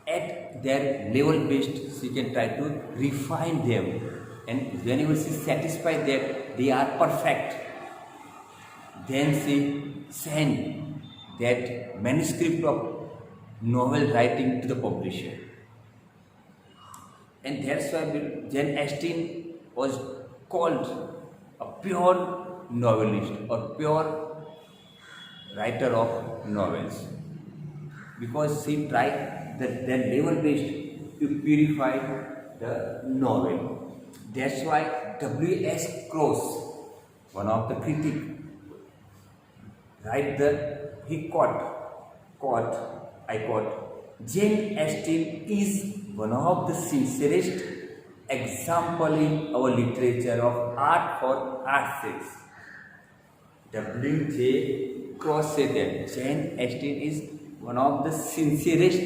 at their level best, she can try to refine them. And whenever she satisfied that they are perfect, then she sent that manuscript of novel writing to the publisher. And that's why Jane Austen was called a pure novelist or pure writer of novels, because she tried the level best to purify the novel. That's why W.S. Cross, one of the critics, he I quote, Jane Austen is one of the sincerest example in our literature of art for art's sake. W.J. Cross said that Jane Austen is one of the sincerest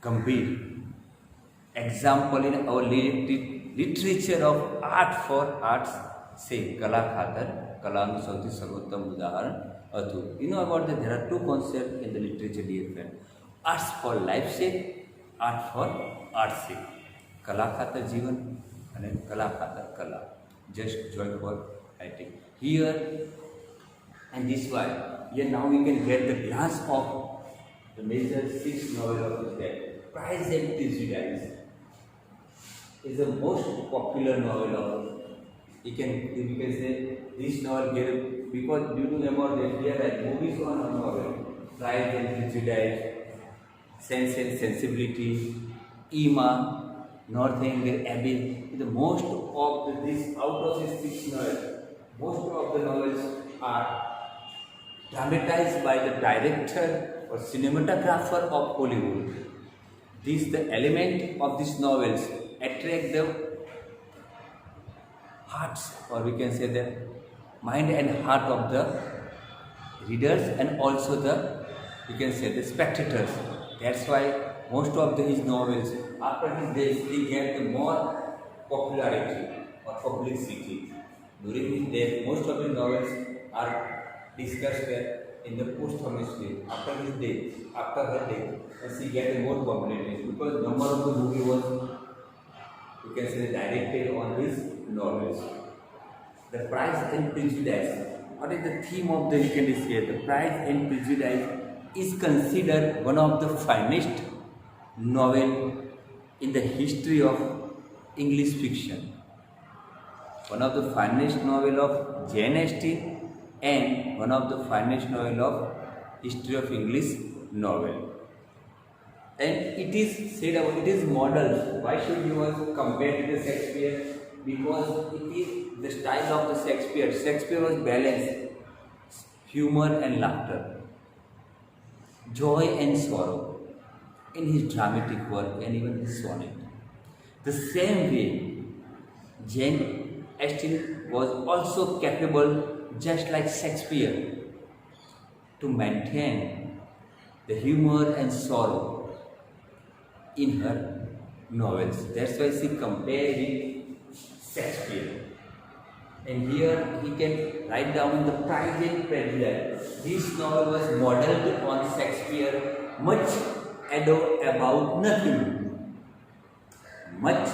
gambhir example in our literature of art for art's sake. Kala khatar, kalaનું સૌથી સર્વોત્તમ ઉદાહરણ હતું. You know about that there are two concepts in the literature, dear friend. Arts for life sake, art for art's sake. કલા ખાતર જીવન અને કલા ખાતર કલા. Just joy for writing. Here and this way, here now we can get the glance of the major 6 novel of this day. Pride and Prejudice is the most popular novel of. You can say this novel here, because due to about that here are movies on a novel. Pride and Prejudice, Sense and Sensibility, Emma, Northanger Abbey. The most of this out of these 6 novels, most of the novels are dramatized by the director or cinematographer of Hollywood. The element of these novels attract the hearts, or we can say the mind and heart of the readers and also the, we can say, the spectators. That's why most of his novels after his days they get the more popularity or publicity. During his death, most of his novels are discussed in the posthumous way. After his death, after her death, and she get more popularity because number of the movie was, you can say, directed on his novels. The Pride and Prejudice. What is the theme of the, you can say, the Pride and Prejudice is considered one of the finest novel in the history of English fiction. One of the finest novel of Jane Austen and one of the finest novel of history of English novel. And it is said about, it is model. Why should you compare to the Shakespeare? Because it is the style of the Shakespeare. Shakespeare was balanced, humor and laughter, joy and sorrow in his dramatic work and even his sonnet. The same way, Jane Austen was also capable, just like Shakespeare, to maintain the humor and sorrow in her novels. That's why she compared with Shakespeare. And here he can write down the Pride and Prejudice. This novel was modeled on Shakespeare. Much Ado About Nothing. Much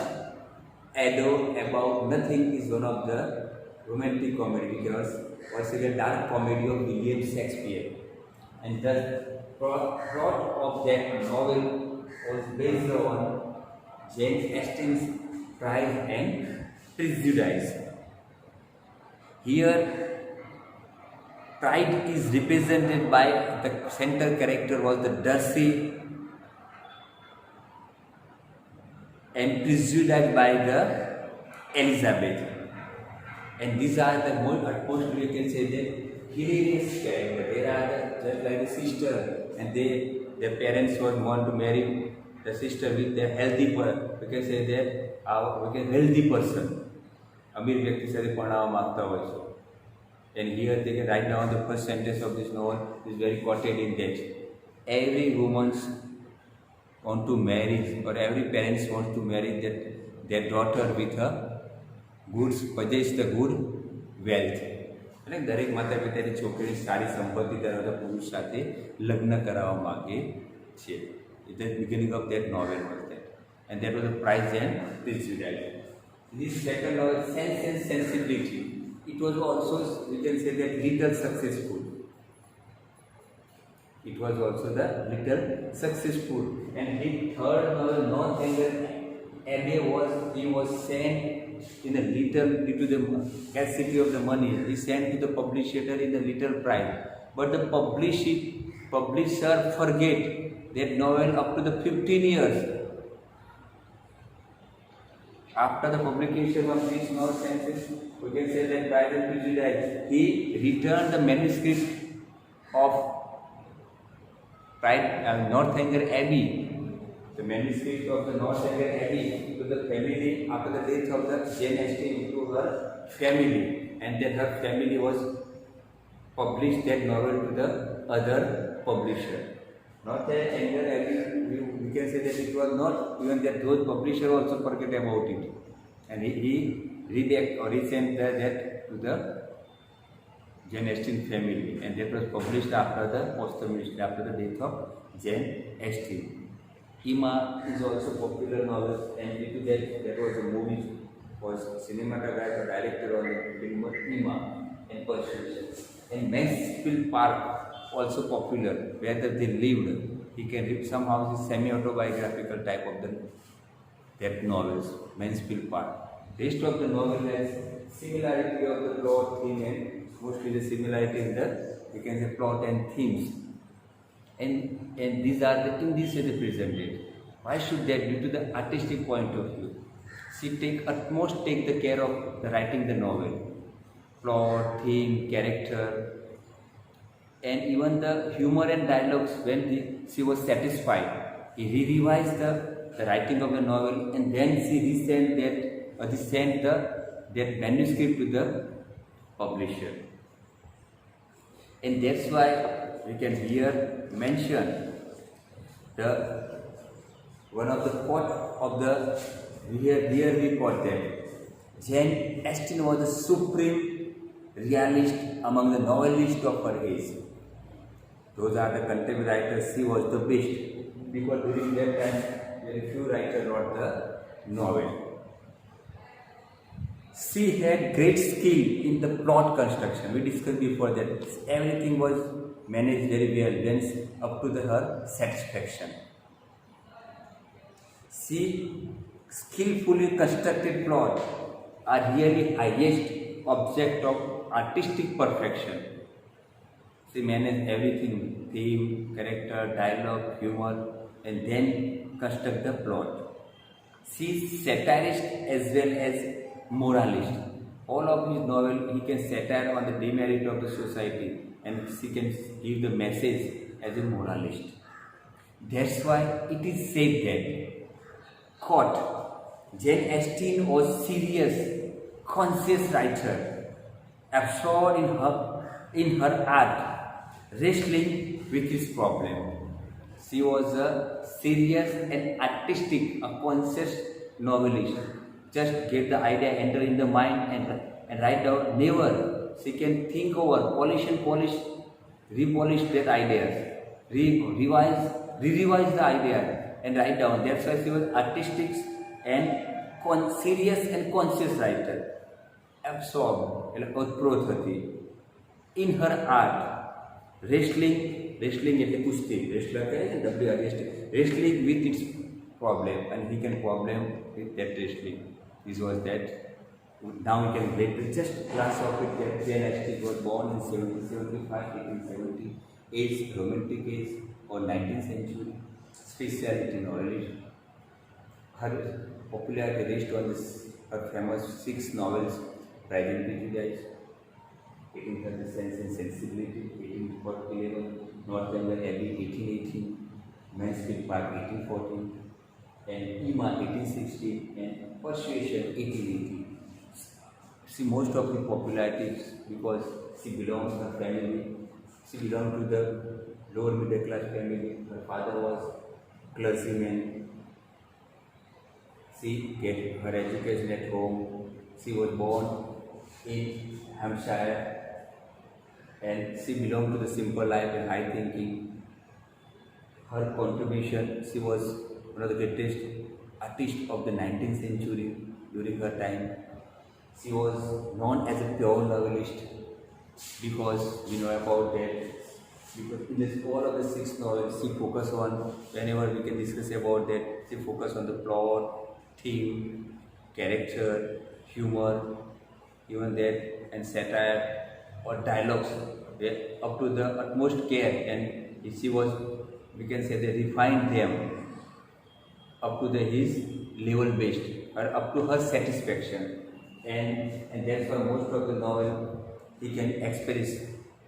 Ado About Nothing is one of the romantic comedy, because was a dark comedy of William Shakespeare. And the plot of that novel was based on Jane Austen's Pride and Prejudice. Here, Pride is represented by the central character was the Darcy, and Prejudice by the Elizabeth. And these are the most, you can say, the hilarious character. They are just like the sister, and their parents would want to marry the sister with their healthy person. We can say that healthy person. Amir વ્યક્તિ સાથે પરણાવવા માંગતા હોય છે. And here they can write down the first sentence of this novel is very quoted in that. Every woman want to marry, or every parents want to marry their daughter with a good, possess the good wealth. એટલે દરેક માતા પિતાની છોકરી સારી સંપત્તિ ધરાવતા પુરુષ સાથે લગ્ન કરાવવા માગે છે. the beginning of that novel was that. And that was the Pride and Prejudice. This second novel, Sense and Sensibility, it was also, we can say that, little successful. It was also the little successful. And his third novel, Northanger Abbey, he was sent in a little, due to the scarcity of the money, he sent to the publisher in a little price. But the publisher forget that novel up to the 15 years. After the publication of this novel, we can say that Pride and Prejudice, he returned the manuscript of Northanger Abbey, the manuscript of the Northanger Abbey, to the family after the death of the Jane Austen, to her family, and then her family was published that novel to the other publisher. Northanger Abbey, we can say that it was not even that those publishers also forget about it, and he resent that to the Jane Austen family, and that was published posthumously after the death of Jane Austen. Emma is also popular novel, and due to that, there was a movie, was cinematographer, director on the film Emma and Persuasion. And Mansfield Park, also popular, where they lived. He can read somehow the semi-autobiographical type of that novels, Mansfield Park. Rest of the novel has similarity of the plot, theme, and mostly the similarity in the, we can say, plot and themes. And these are in this way they presented. Why should that? Due to the artistic point of view. She take the care of the writing the novel. Plot, theme, character, and even the humor and dialogues. When she was satisfied, he revised the writing of the novel, and then she sent that manuscript to the publisher. And that's why we can here mention one of the quote of the here we quote that Jane Austen was the supreme realist among the novelists of her age. Those are the contemporary writers. She was the best, because during that time very few writers wrote the novel. She had great skill in the plot construction. We discussed before that everything was managed very well, then up to her satisfaction. She skillfully constructed plot are really highest object of artistic perfection. She managed everything, theme, character, dialogue, humor, and then construct the plot. She is satirist as well as moralist. All of his novel, he can satire on the demerit of the society, and she can give the message as a moralist. That's why it is said that, quote, Jane Austen was serious, conscious writer, absorbed in her art, wrestling with his problem. She was a serious and artistic, a conscious novelist. Just get the idea, enter in the mind, and write down. Never. She can think over, repolish that ideas, revise the idea, and write down. That's why she was artistic and serious and conscious writer. Absorbed, in her art, wrestling એટલે કુસ્તી, wrestler wrestling with its problem, and he can problem with that wrestling. This was that. Now we can break the just class of it that Jane Austen was born in 1775, 1870, romantic age or 19th century, speciality novelist. Her popularity reached on her famous 6 novels, Pride and Prejudice, 1830 Sense and Sensibility, 1811, Northanger Abbey, 1818, Mansfield Park, 1814, and Emma, 1816, and Persuasion, 1880. See, most of the popularity is because she belongs to her family. She belonged to the lower middle class family. Her father was clergyman. She get her education at home. She was born in Hampshire, and she belonged to the simple life and high thinking. her contribution. She was one of the greatest artists of the 19th century during her time. She was known as a pure novelist because we know about that. Because in this, all of the six novels, she focus on, whenever we can discuss about that, she focus on the plot, theme, character, humor, even that, and satire or dialogues, up to the utmost care, and she was, we can say, they refined them up to the his level best or up to her satisfaction, and that's why most of the novel he can express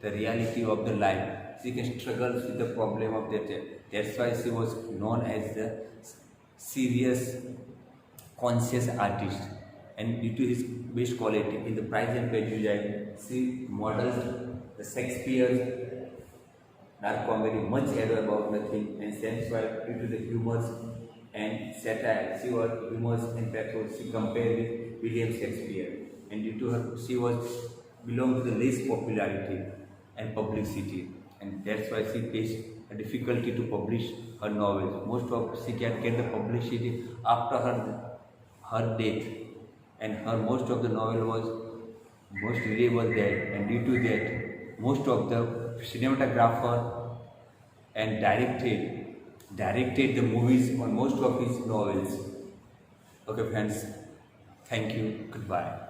the reality of the life. She can struggle with the problem of that. That's why she was known as the serious, conscious artist. And due to his best quality in the Pride and Prejudice, she models the Shakespeare's dark comedy much ado about nothing, and that's why due to the humors and satire, she was humorous and pathos. She compared with William Shakespeare, and due to her, she was belonged to the least popularity and publicity, and that's why she faced a difficulty to publish her novels. Most of she can get the publicity after her death, and her most of the novel was most readable there, and due to that, most of the cinematographer and directed the movies on most of his novels. Okay friends, thank you, goodbye.